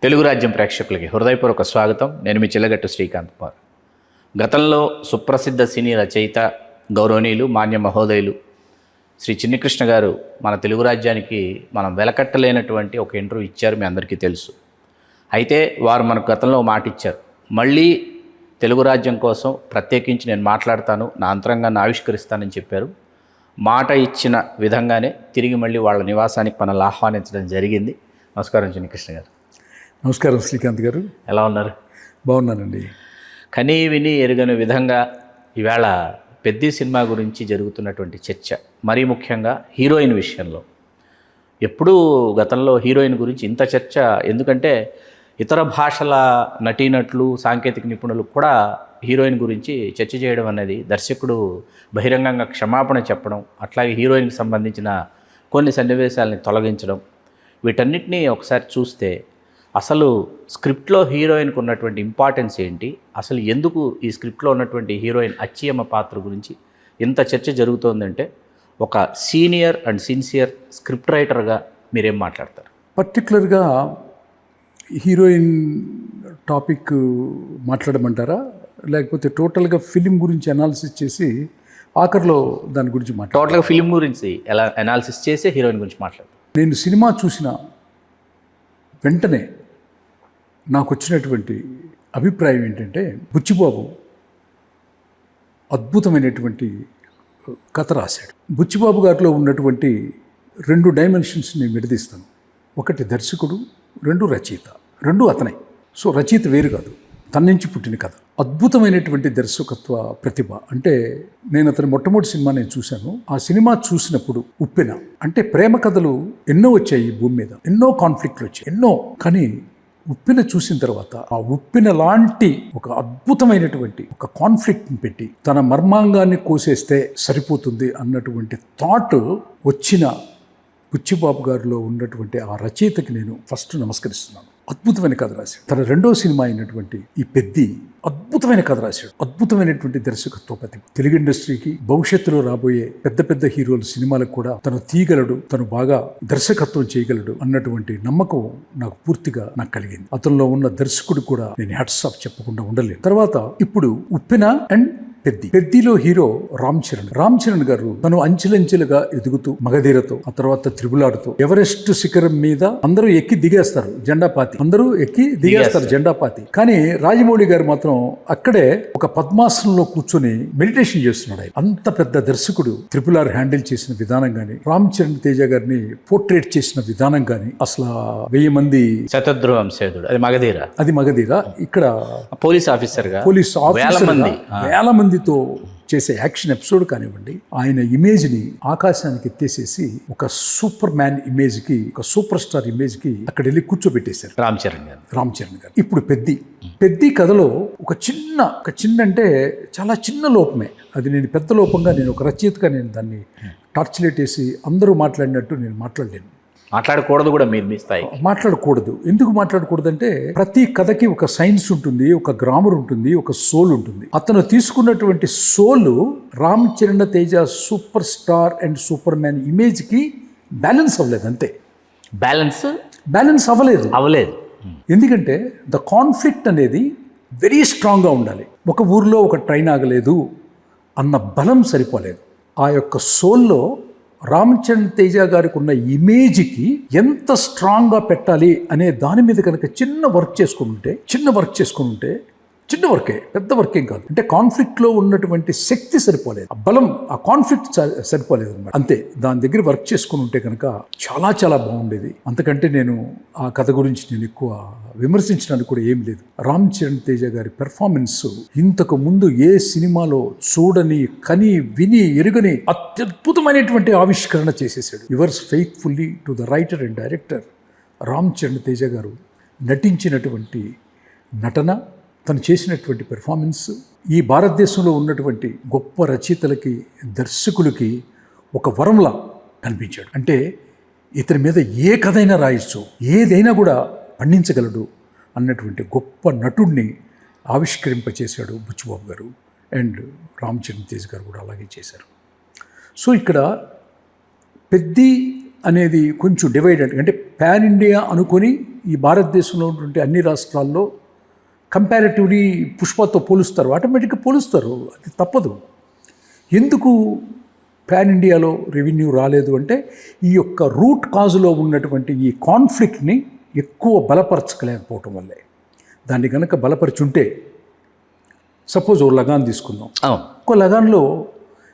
తెలుగు రాజ్యం ప్రేక్షకులకి హృదయపూర్వక స్వాగతం. నేను మీ చిల్లగట్టు శ్రీకాంత్ కుమార్. గతంలో సుప్రసిద్ధ సినీ రచయిత గౌరవనీయులు మాన్య మహోదయులు శ్రీ చిన్ని కృష్ణ గారు మన తెలుగు రాజ్యానికి మనం వెలకట్టలేనటువంటి ఒక ఇంటర్వ్యూ ఇచ్చారు, మీ అందరికీ తెలుసు. అయితే వారు మనకు గతంలో మాట ఇచ్చారు, మళ్ళీ తెలుగు రాజ్యం కోసం ప్రత్యేకించి నేను మాట్లాడతాను, నా అంతరంగాన్ని ఆవిష్కరిస్తానని చెప్పారు. మాట ఇచ్చిన విధంగానే తిరిగి మళ్ళీ వాళ్ళ నివాసానికి మనల్ని ఆహ్వానించడం జరిగింది. నమస్కారం చిన్ని కృష్ణ గారు. నమస్కారం శ్రీకాంత్ గారు. ఎలా ఉన్నారు? బాగున్నానండి. కనీ విని ఎరుగని విధంగా ఈవేళ పెద్ద సినిమా గురించి జరుగుతున్నటువంటి చర్చ, మరీ ముఖ్యంగా హీరోయిన్ విషయంలో. ఎప్పుడూ గతంలో హీరోయిన్ గురించి ఇంత చర్చ, ఎందుకంటే ఇతర భాషల నటీనటులు సాంకేతిక నిపుణులు కూడా హీరోయిన్ గురించి చర్చ చేయడం అనేది, దర్శకుడు బహిరంగంగా క్షమాపణ చెప్పడం, అట్లాగే హీరోయిన్కి సంబంధించిన కొన్ని సన్నివేశాలని తొలగించడం, వీటన్నిటినీ ఒకసారి చూస్తే అసలు స్క్రిప్ట్లో హీరోయిన్కి ఉన్నటువంటి ఇంపార్టెన్స్ ఏంటి, అసలు ఎందుకు ఈ స్క్రిప్ట్లో ఉన్నటువంటి హీరోయిన్ అచ్చియమ్మ పాత్ర గురించి ఇంత చర్చ జరుగుతోందంటే, ఒక సీనియర్ అండ్ సిన్సియర్ స్క్రిప్ట్ రైటర్గా మీరేం మాట్లాడతారు? పర్టికులర్గా హీరోయిన్ టాపిక్ మాట్లాడమంటారా, లేకపోతే టోటల్గా ఫిలిం గురించి అనాలిసిస్ చేసి ఆఖరిలో దాని గురించి మాట్లాడారు? టోటల్గా ఫిలిం గురించి ఎలా అనాలిసిస్ చేసి హీరోయిన్ గురించి మాట్లాడతారు. నేను సినిమా చూసిన వెంటనే నాకు వచ్చినటువంటి అభిప్రాయం ఏంటంటే, బుచ్చిబాబు అద్భుతమైనటువంటి కథ రాశాడు. బుచ్చిబాబు గారిలో ఉన్నటువంటి 2 డైమెన్షన్స్ నేను విడదీస్తాను. ఒకటి దర్శకుడు, 2 రచయిత. 2 అతనే. సో రచయిత వేరు కాదు, తన నుంచి పుట్టిన కథ. అద్భుతమైనటువంటి దర్శకత్వ ప్రతిభ. అంటే నేను అతని మొట్టమొదటి సినిమా నేను చూశాను. ఆ సినిమా చూసినప్పుడు ఉప్పెన, అంటే ప్రేమ కథలు ఎన్నో వచ్చాయి ఈ భూమి మీద, ఎన్నో కాన్ఫ్లిక్ట్లు వచ్చాయి, ఎన్నో. కానీ ఉప్పెన చూసిన తర్వాత ఆ ఉప్పెన లాంటి ఒక అద్భుతమైనటువంటి ఒక కాన్ఫ్లిక్ట్ని పెట్టి తన మర్మాంగాన్ని కోసేస్తే సరిపోతుంది అన్నటువంటి థాట్ వచ్చిన బుచ్చిబాబు గారిలో ఉన్నటువంటి ఆ రచయితకి నేను ఫస్ట్ నమస్కరిస్తున్నాను. అద్భుతమైన కథ రాశాడు. తన 2వ సినిమా అయినటువంటి ఈ పెద్ది అద్భుతమైన కథ రాశాడు. అద్భుతమైనటువంటి దర్శకత్వ ప్రతిభ. తెలుగు ఇండస్ట్రీకి భవిష్యత్తులో రాబోయే పెద్ద పెద్ద హీరోల సినిమాలకు కూడా తను తీయగలడు, తను బాగా దర్శకత్వం చేయగలడు అన్నటువంటి నమ్మకం నాకు పూర్తిగా కలిగింది. అతనిలో ఉన్న దర్శకుడు కూడా నేను హ్యాట్స్ ఆఫ్ చెప్పకుండా ఉండలేను. తర్వాత ఇప్పుడు ఉప్పెన అండ్ పెద్దిలో హీరో రామ్ చరణ్ గారు తను అంచెలంచెలుగా ఎదుగుతూ మగధీరతో, ఆ తర్వాత త్రిబులాడుతో, ఎవరెస్ట్ శిఖరం మీద అందరూ ఎక్కి దిగేస్తారు జెండా పాతి. కానీ రాజమౌళి గారు మాత్రం అక్కడే ఒక పద్మాసనంలో కూర్చొని మెడిటేషన్ చేస్తున్నాడు. ఆయన అంత పెద్ద దర్శకుడు RRR హ్యాండిల్ చేసిన విధానం గాని, రామ్ చరణ్ తేజ గారిని పోర్ట్రేట్ చేసిన విధానం గాని, అసలు 1000 మంది శతద్రువం సేదుడు, అది మగధీర. ఇక్కడ పోలీస్ ఆఫీసర్ వేల మందితో చేసే యాక్షన్ ఎపిసోడ్ కానివ్వండి, ఆయన ఇమేజ్ని ఆకాశానికి ఎత్తేసేసి ఒక సూపర్ మ్యాన్ ఇమేజ్కి, ఒక సూపర్ స్టార్ ఇమేజ్కి అక్కడ వెళ్ళి కూర్చోబెట్టేశారు రామ్ చరణ్ గారు. ఇప్పుడు పెద్ది కథలో ఒక చిన్న అంటే చాలా చిన్న లోపమే అది. నేను పెద్ద లోపంగా, నేను ఒక రచయితగా నేను దాన్ని టార్చ్లెట్ వేసి అందరూ మాట్లాడినట్టు నేను మాట్లాడలేను. మాట్లాడకూడదు కూడా, మీరు మీ స్థాయి మాట్లాడకూడదు. ఎందుకు మాట్లాడకూడదు అంటే, ప్రతి కథకి ఒక సైన్స్ ఉంటుంది, ఒక గ్రామర్ ఉంటుంది, ఒక సోల్ ఉంటుంది. అతను తీసుకున్నటువంటి soul Ram Charan Teja super star and superman ఇమేజ్కి బ్యాలెన్స్ అవ్వలేదు. అంతే, బ్యాలెన్స్ అవ్వలేదు. ఎందుకంటే ద కాన్ఫ్లిక్ట్ అనేది వెరీ స్ట్రాంగ్గా ఉండాలి. ఒక ఊర్లో ఒక ట్రైన్ ఆగలేదు అన్న బలం సరిపోలేదు. ఆ యొక్క సోల్లో రామ్ చరణ్ తేజ గారికి ఉన్న ఇమేజ్కి ఎంత స్ట్రాంగ్గా పెట్టాలి అనే దాని మీద కనుక చిన్న వర్క్ చేసుకుని ఉంటే, చిన్న వర్కే, పెద్ద వర్కేం కాదు. అంటే కాన్ఫ్లిక్ట్లో ఉన్నటువంటి శక్తి సరిపోలేదు, ఆ బలం, ఆ కాన్ఫ్లిక్ట్ సరిపోలేదు అన్నమాట. అంతే, దాని దగ్గర వర్క్ చేసుకుని ఉంటే కనుక చాలా చాలా బాగుండేది. అంతకంటే నేను ఆ కథ గురించి నేను ఎక్కువ విమర్శించడానికి కూడా ఏం లేదు. రామ్ చరణ్ తేజ గారి పెర్ఫార్మెన్స్ ఇంతకు ముందు ఏ సినిమాలో చూడని, కని విని ఎరుగని అత్యద్భుతమైనటువంటి ఆవిష్కరణ చేసేసాడు. Yours faithfully to the writer and director Ram Charan Teja గారు నటించినటువంటి నటన, తను చేసినటువంటి పెర్ఫార్మెన్స్ ఈ భారతదేశంలో ఉన్నటువంటి గొప్ప రచయితలకి, దర్శకులకి ఒక వరంలా కనిపించాడు. అంటే ఇతని మీద ఏ కథైనా రాయొచ్చు, ఏదైనా కూడా పండించగలడు అన్నటువంటి గొప్ప నటుడిని ఆవిష్కరింపచేశాడు బుచ్చిబాబు గారు. అండ్ రామ్ చరణ్ తేజ్ గారు కూడా అలాగే చేశారు. సో ఇక్కడ పెద్ది అనేది కొంచెం డివైడెడ్, అంటే పాన్ ఇండియా అనుకొని ఈ భారతదేశంలో ఉన్నటువంటి అన్ని రాష్ట్రాల్లో కంపారిటివ్లీ పుష్పతో పోలుస్తారు, ఆటోమేటిక్గా పోలుస్తారు, అది తప్పదు. ఎందుకు పాన్ ఇండియాలో రెవెన్యూ రాలేదు అంటే ఈ యొక్క రూట్ కాజులో ఉన్నటువంటి ఈ కాన్ఫ్లిక్ట్ని ఎక్కువ బలపరచలేకపోవటం వల్లే. దాన్ని కనుక బలపరిచుంటే, సపోజ్ ఓ లగాన్ తీసుకుందాం. ఒక లగాన్లో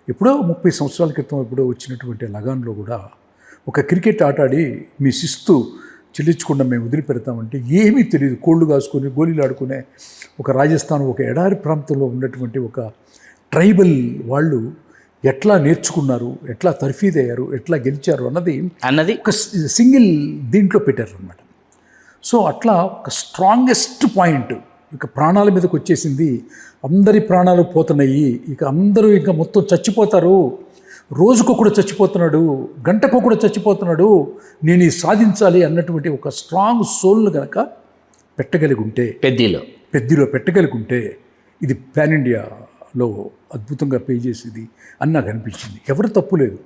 ఎప్పుడో 30 సంవత్సరాల క్రితం ఎప్పుడో వచ్చినటువంటి లగాన్లో కూడా ఒక క్రికెట్ ఆట ఆడి మీ శిస్తు చెల్లించకుండా మేము వదిలిపెడతామంటే ఏమీ తెలియదు, కోళ్ళు కాసుకొని గోళీలు ఆడుకునే ఒక రాజస్థాన్, ఒక ఎడారి ప్రాంతంలో ఉన్నటువంటి ఒక ట్రైబల్ వాళ్ళు ఎట్లా నేర్చుకున్నారు, ఎట్లా తర్ఫీదయ్యారు, ఎట్లా గెలిచారు అన్నది ఒక సింగిల్ దీంట్లో పెట్టారు అన్నమాట. సో అట్లా ఒక స్ట్రాంగెస్ట్ పాయింట్ ఇక ప్రాణాల మీదకి వచ్చేసింది, అందరి ప్రాణాలు పోతున్నాయి, ఇక అందరూ ఇంకా మొత్తం చచ్చిపోతారు, రోజుకొకడు చచ్చిపోతున్నాడు, గంటకొకడు చచ్చిపోతున్నాడు, నేను ఇది సాధించాలి అన్నటువంటి ఒక స్ట్రాంగ్ సోల్ను కనుక పెట్టగలిగి ఉంటే, పెద్దిలో పెట్టగలిగి ఉంటే ఇది పాన్ ఇండియాలో అద్భుతంగా పే చేసేది అని నాకు అనిపించింది. ఎవరు తప్పు లేదు,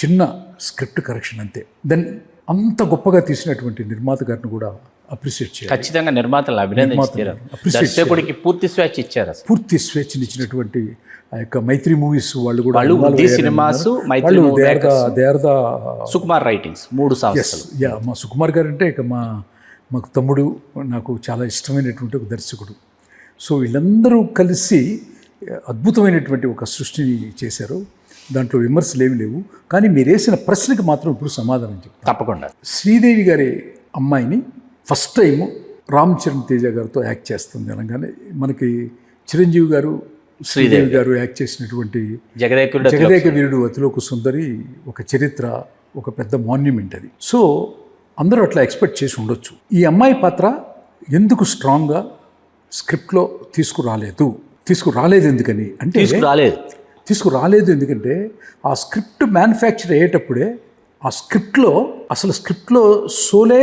చిన్న స్క్రిప్ట్ కరెక్షన్ అంతే. దెన్ అంత గొప్పగా తీసినటువంటి నిర్మాత గారిని కూడా అప్రిషియేట్ చేయాలి. ఖచ్చితంగా నిర్మాతలు అభినందించారు, దర్శకుడికి పూర్తి స్వేచ్ఛ ఇచ్చారు. పూర్తి స్వేచ్ఛనిచ్చినటువంటి ఆ యొక్క మైత్రి మూవీస్ వాళ్ళు కూడా సుకుమార్ రైటింగ్స్ 3 సంవత్సరాలు. మా సుకుమార్ గారు అంటే ఇక మాకు తమ్ముడు, నాకు చాలా ఇష్టమైనటువంటి ఒక దర్శకుడు. సో వీళ్ళందరూ కలిసి అద్భుతమైనటువంటి ఒక సృష్టిని చేశారు. దాంట్లో విమర్శలు ఏమి లేవు. కానీ మీరు వేసిన ప్రశ్నకి మాత్రం ఇప్పుడు సమాధానం చెప్తాను తప్పకుండా. శ్రీదేవి గారి అమ్మాయిని ఫస్ట్ టైం రామ్ చరణ్ తేజ గారితో యాక్ట్ చేస్తుంది అనగానే మనకి చిరంజీవి గారు, శ్రీదేవి గారు యాక్ట్ చేసినటువంటి జగదేక వీరుడు అతిలోక సుందరి ఒక చరిత్ర, ఒక పెద్ద మాన్యుమెంట్ అది. సో అందరూ అట్లా ఎక్స్పెక్ట్ చేసి ఉండొచ్చు. ఈ అమ్మాయి పాత్ర ఎందుకు స్ట్రాంగ్గా స్క్రిప్ట్లో తీసుకురాలేదు ఎందుకని అంటే తీసుకురాలేదు ఎందుకంటే ఆ స్క్రిప్ట్ మ్యానుఫ్యాక్చర్ అయ్యేటప్పుడే ఆ స్క్రిప్ట్లో సోలే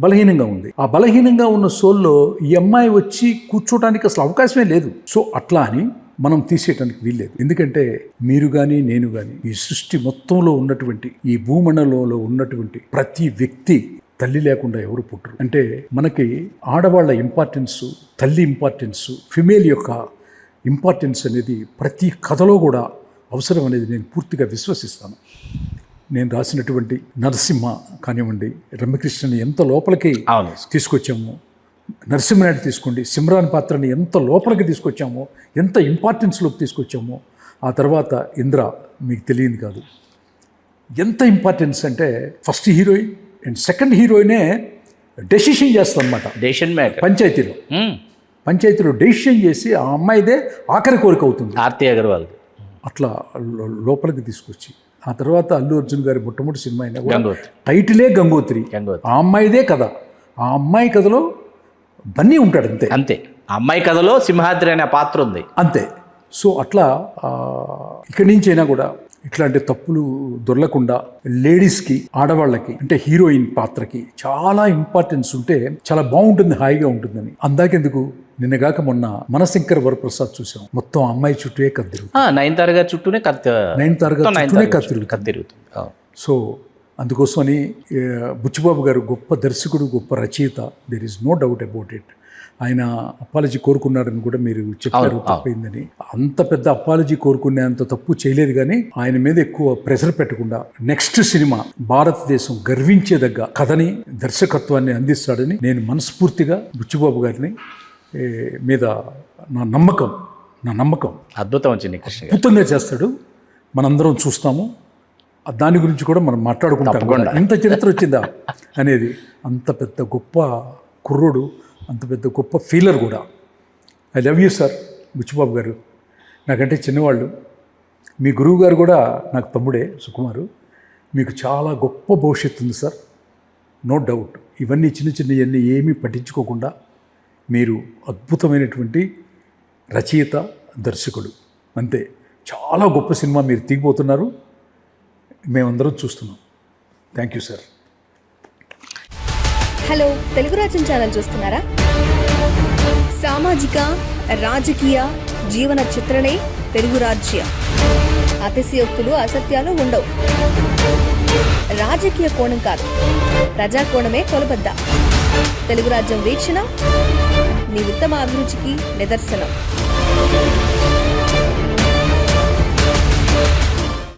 బలహీనంగా ఉంది. ఆ బలహీనంగా ఉన్న సోల్లో ఈ అమ్మాయి వచ్చి కూర్చోటానికి అసలు అవకాశమే లేదు. సో అట్లా అని మనం తీసేయటానికి వీల్లేదు. ఎందుకంటే మీరు కానీ నేను కానీ ఈ సృష్టి మొత్తంలో ఉన్నటువంటి ఈ భూమండలంలో ఉన్నటువంటి ప్రతి వ్యక్తి తల్లి లేకుండా ఎవరు పుట్టరు. అంటే మనకి ఆడవాళ్ళ ఇంపార్టెన్స్, తల్లి ఇంపార్టెన్స్, ఫిమేల్ యొక్క ఇంపార్టెన్స్ అనేది ప్రతి కథలో కూడా అవసరం అనేది నేను పూర్తిగా విశ్వసిస్తాను. నేను రాసినటువంటి నరసింహ కానివ్వండి, రమ్యకృష్ణని ఎంత లోపలికి తీసుకొచ్చామో, నరసింహనాయుడు తీసుకోండి, సిమ్రాన్ పాత్రని ఎంత లోపలికి తీసుకొచ్చామో, ఎంత ఇంపార్టెన్స్లోకి తీసుకొచ్చామో, ఆ తర్వాత ఇంద్ర మీకు తెలియదు కాదు ఎంత ఇంపార్టెన్స్ అంటే ఫస్ట్ హీరోయిన్ అండ్ సెకండ్ హీరోయినే డెసిషన్ చేస్తాం అన్నమాట. పంచాయతీలో డెసిషన్ చేసి ఆ అమ్మాయిదే ఆఖరి కోరిక అవుతుంది, ఆర్తి అగర్వాల్. అట్లా లోపలికి తీసుకొచ్చి ఆ తర్వాత అల్లు అర్జున్ గారి మొట్టమొదటి సినిమా అయినా టైటిలే గంగోత్రి, ఆ అమ్మాయిదే కథ. ఆ అమ్మాయి కథలో బన్నీ ఉంటాడు అంతే. ఆ అమ్మాయి కథలో సింహాద్రి అనే పాత్ర ఉంది అంతే. సో అట్లా ఇక్కడి నుంచైనా కూడా ఇట్లాంటి తప్పులు దొరలకుండా లేడీస్కి, ఆడవాళ్ళకి అంటే హీరోయిన్ పాత్రకి చాలా ఇంపార్టెన్స్ ఉంటే చాలా బాగుంటుంది, హాయిగా ఉంటుందని. అందాకెందుకు నిన్నగాక మొన్న మనశంకర్ వరప్రసాద్ చూసాం, మొత్తం అమ్మాయి చుట్టూ నయనతార గారి చుట్టూనే కత్తిరుగుతుంది. సో అందుకోసమని బుచ్చిబాబు గారు గొప్ప దర్శకుడు, గొప్ప రచయిత, there is no doubt about it. ఆయన అపాలజీ కోరుకున్నారని కూడా మీరు చెప్పారు, తప్పైందని. అంత పెద్ద అపాలజీ కోరుకునేంత తప్పు చేయలేదు. కానీ ఆయన మీద ఎక్కువ ప్రెషర్ పెట్టకుండా నెక్స్ట్ సినిమా భారతదేశం గర్వించేదగ్గ కథని, దర్శకత్వాన్ని అందిస్తాడని నేను మనస్ఫూర్తిగా బుచ్చిబాబు గారిని మీద నా నమ్మకం అద్భుతంగా చేస్తాడు. మనందరం చూస్తాము, దాని గురించి కూడా మనం మాట్లాడుకుంటాం. ఇంత చరిత్ర వచ్చిందా అనేది. అంత పెద్ద గొప్ప కుర్రోడు, అంత పెద్ద గొప్ప ఫీలర్ కూడా. I love you sir Buchibabu గారు. నాకంటే చిన్నవాళ్ళు. మీ గురువు గారు కూడా నాకు తమ్ముడే, సుకుమారు. మీకు చాలా గొప్ప భవిష్యత్తు ఉంది సార్, నో డౌట్. ఇవన్నీ చిన్నవన్నీ ఏమీ పట్టించుకోకుండా మీరు అద్భుతమైనటువంటి రచయిత, దర్శకుడు అంతే. చాలా గొప్ప సినిమా మీరు తీయబోతున్నారు, మేమందరం చూస్తున్నాం. Thank you sir. Hello, Telugu రాజ్యం ఛానల్ చూస్తున్నారా? సామాజిక, రాజకీయ, జీవన చిత్రణే తెలుగు రాజ్యం. అతిశయోక్తులు, అసత్యాలు ఉండవు. రాజకీయ కోణం కాదు, ప్రజా కోణమే కొలబద్ద. తెలుగు రాజ్యం వీక్షణ మీ ఉత్తమ అభిరుచికి నిదర్శనం.